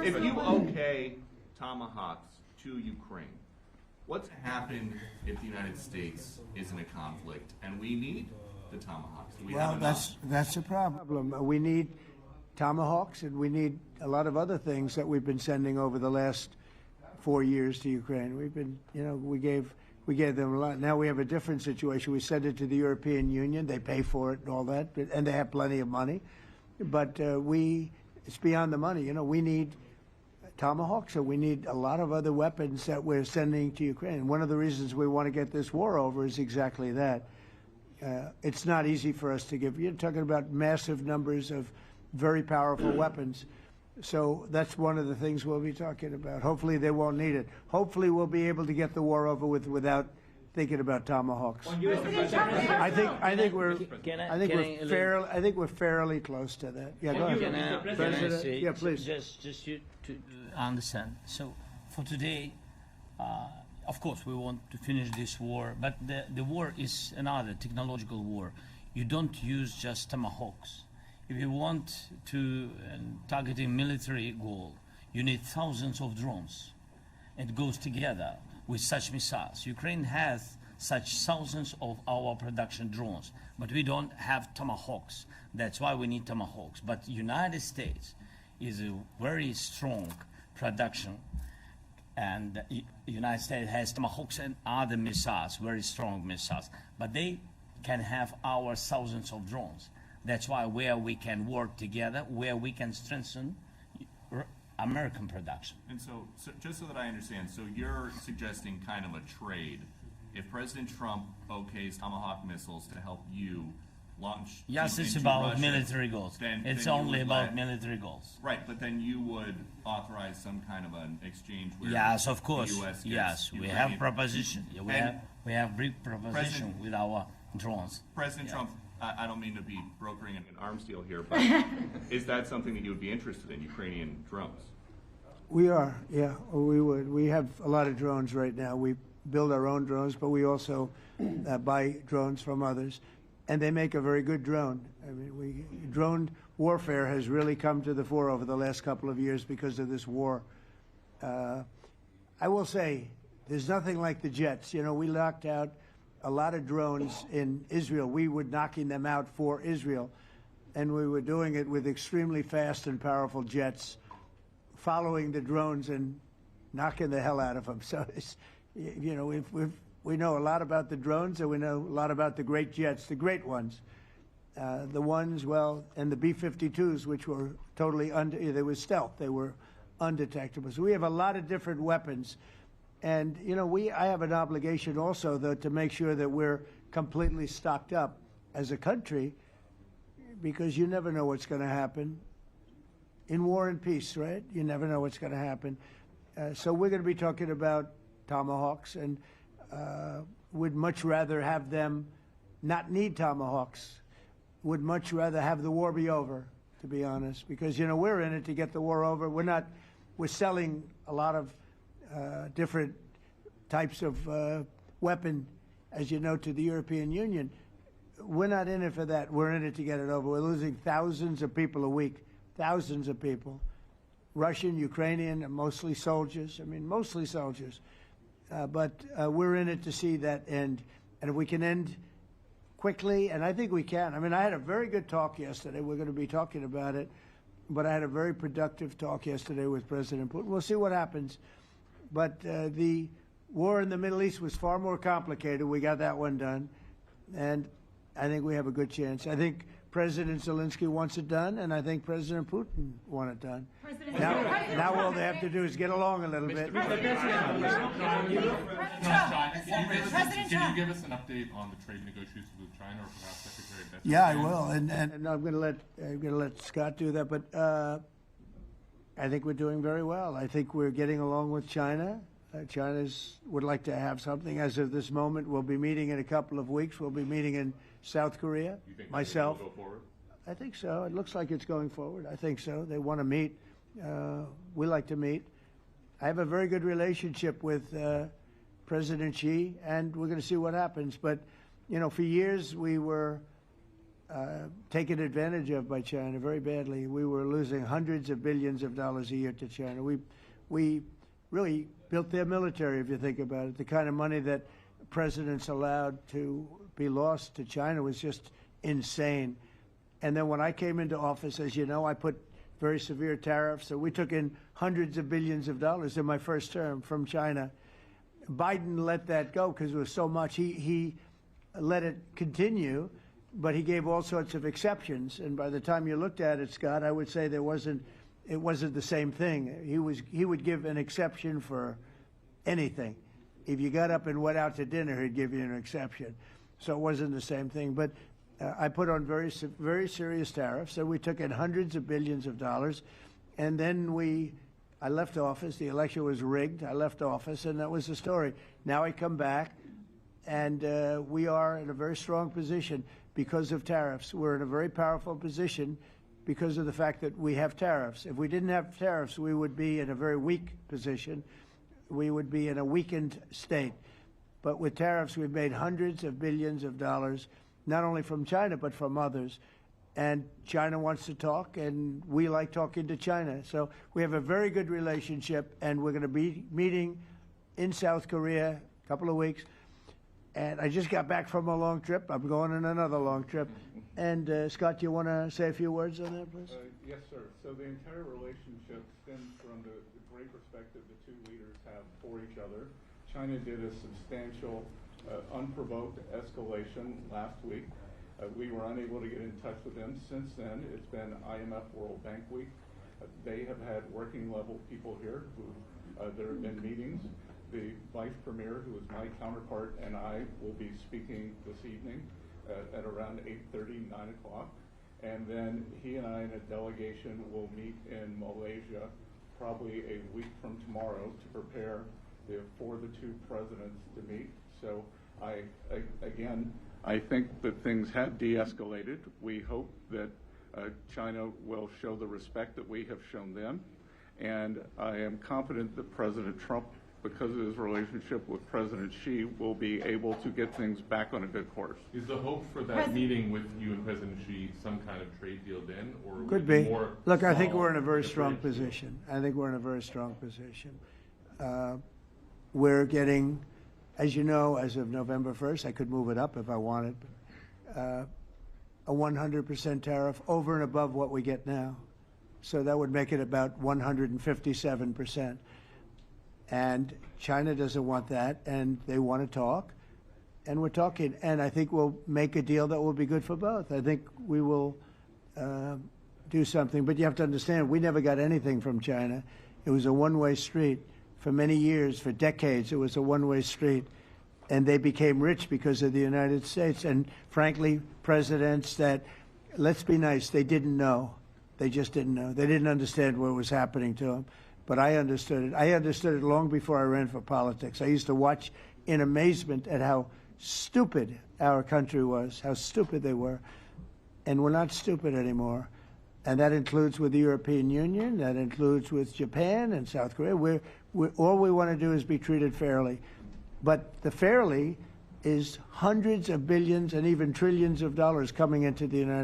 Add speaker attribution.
Speaker 1: if you okay Tomahawks to Ukraine, what's happened if the United States is in a conflict and we need the Tomahawks? Do we have enough?
Speaker 2: That's a problem. We need Tomahawks, and we need a lot of other things that we've been sending over the last 4 years to Ukraine. We've been, we gave them a lot. Now we have a different situation. We send it to the European Union. They pay for it and all that, and they have plenty of money. But it's beyond the money. We need Tomahawks, and we need a lot of other weapons that we're sending to Ukraine. One of the reasons we want to get this war over is exactly that. It's not easy for us to give. You're talking about massive numbers of very powerful weapons. So that's one of the things we'll be talking about. Hopefully they won't need it. Hopefully we'll be able to get the war over with without thinking about Tomahawks. I think we're fairly close to that. Yeah, go ahead.
Speaker 3: President,
Speaker 2: yeah, please.
Speaker 3: Just you to understand. So for today, of course, we want to finish this war, but the war is another technological war. You don't use just Tomahawks. If you want to target a military goal, you need thousands of drones. It goes together with such missiles. Ukraine has such thousands of our production drones, but we don't have Tomahawks. That's why we need Tomahawks. But United States is a very strong production, and the United States has Tomahawks and other missiles, very strong missiles, but they can have our thousands of drones. That's why where we can work together, where we can strengthen American production.
Speaker 1: And so just so that I understand, so you're suggesting kind of a trade. If President Trump okays Tomahawk missiles to help you launch
Speaker 3: yes, it's
Speaker 1: into
Speaker 3: about
Speaker 1: Russia,
Speaker 3: military goals.
Speaker 1: Then
Speaker 3: only about military goals.
Speaker 1: Right, but then you would authorize some kind of an exchange where
Speaker 3: yes, of course.
Speaker 1: the US
Speaker 3: yes, we have proposition. Yeah, we have big proposition with our drones.
Speaker 1: President Trump, I don't mean to be brokering an arms deal here, but is that something that you would be interested in, Ukrainian drones?
Speaker 2: We are, yeah, we would. We have a lot of drones right now. We build our own drones, but we also buy drones from others, and they make a very good drone. I mean, drone warfare has really come to the fore over the last couple of years because of this war. I will say, there's nothing like the jets. We knocked out a lot of drones in Israel. We were knocking them out for Israel, and we were doing it with extremely fast and powerful jets, following the drones and knocking the hell out of them. So, we know a lot about the drones, and we know a lot about the great jets, the great ones. The ones, and the B-52s, which were totally they were stealth. They were undetectable. So we have a lot of different weapons. And, I have an obligation also, though, to make sure that we're completely stocked up as a country, because you never know what's going to happen. In war and peace, right? You never know what's going to happen. So we're going to be talking about Tomahawks, and would much rather have them not need Tomahawks. Would much rather have the war be over, to be honest, because, we're in it to get the war over. We're selling a lot of different types of weapon, as you know, to the European Union. We're not in it for that. We're in it to get it over. We're losing thousands of people a week, thousands of people, Russian, Ukrainian, and mostly soldiers. I mean, mostly soldiers. But we're in it to see that end. And if we can end quickly, and I think we can. I mean, I had a very good talk yesterday. We're going to be talking about it. But I had a very productive talk yesterday with President Putin. We'll see what happens. But the war in the Middle East was far more complicated. We got that one done. And I think we have a good chance. I think President Zelensky wants it done, and I think President Putin wants it done. Now all they have to do is get along a little bit.
Speaker 4: Can you give us an update on the trade negotiations with China, or perhaps Secretary of Defense?
Speaker 2: Yeah, I will, and I'm going to let Scott do that. But I think we're doing very well. I think we're getting along with China. China would like to have something. As of this moment, we'll be meeting in a couple of weeks. We'll be meeting in South Korea.
Speaker 4: You think
Speaker 2: myself.
Speaker 4: Will go forward?
Speaker 2: I think so. It looks like it's going forward. I think so. They want to meet. We like to meet. I have a very good relationship with President Xi, and we're going to see what happens. But, for years we were taken advantage of by China very badly. We were losing hundreds of billions of dollars a year to China. We really built their military, if you think about it. The kind of money that presidents allowed to be lost to China was just insane. And then when I came into office, as you know, I put very severe tariffs. So we took in hundreds of billions of dollars in my first term from China. Biden let that go because it was so much. He let it continue, but he gave all sorts of exceptions. And by the time you looked at it, Scott, I would say it wasn't the same thing. He would give an exception for anything. If you got up and went out to dinner, he'd give you an exception. So it wasn't the same thing. But I put on very serious tariffs. So we took in hundreds of billions of dollars. And then I left office. The election was rigged. I left office, and that was the story. Now I come back, and we are in a very strong position because of tariffs. We're in a very powerful position because of the fact that we have tariffs. If we didn't have tariffs, we would be in a very weak position. We would be in a weakened state. But with tariffs, we've made hundreds of billions of dollars, not only from China, but from others. And China wants to talk, and we like talking to China. So we have a very good relationship, and we're going to be meeting in South Korea in a couple of weeks. And I just got back from a long trip. I'm going on another long trip. And Scott, do you want to say a few words on that, please?
Speaker 5: Yes, sir. So the entire relationship stems from the great respect that the two leaders have for each other. China did a substantial, unprovoked escalation last week. We were unable to get in touch with them. Since then, it's been IMF World Bank Week. They have had working level people here who there have been meetings. The Vice Premier, who is my counterpart, and I will be speaking this evening at around 8:30, 9 o'clock. And then he and I and a delegation will meet in Malaysia probably a week from tomorrow to prepare for the two presidents to meet. So I think that things have de-escalated. We hope that China will show the respect that we have shown them. And I am confident that President Trump, because of his relationship with President Xi, will be able to get things back on a good course.
Speaker 4: Is the hope for that meeting with you and President Xi some kind of trade deal then, or
Speaker 2: Could
Speaker 4: would it
Speaker 2: be.
Speaker 4: more
Speaker 2: Look, I think
Speaker 4: small,
Speaker 2: we're in a very strong
Speaker 4: differential?
Speaker 2: position. I think we're in a very strong position. We're getting, as you know, as of November 1st, I could move it up if I wanted, a 100% tariff over and above what we get now. So that would make it about 157%. And China doesn't want that, and they want to talk, and we're talking. And I think we'll make a deal that will be good for both. I think we will do something. But you have to understand, we never got anything from China. It was a one-way street. For many years, for decades, it was a one-way street. And they became rich because of the United States. And frankly, presidents that, let's be nice, they didn't know. They just didn't know. They didn't understand what was happening to them. But I understood it. I understood it long before I ran for politics. I used to watch in amazement at how stupid our country was, how stupid they were. And we're not stupid anymore. And that includes with the European Union. That includes with Japan and South Korea. All we want to do is be treated fairly. But the fairly is hundreds of billions and even trillions of dollars coming into the United States.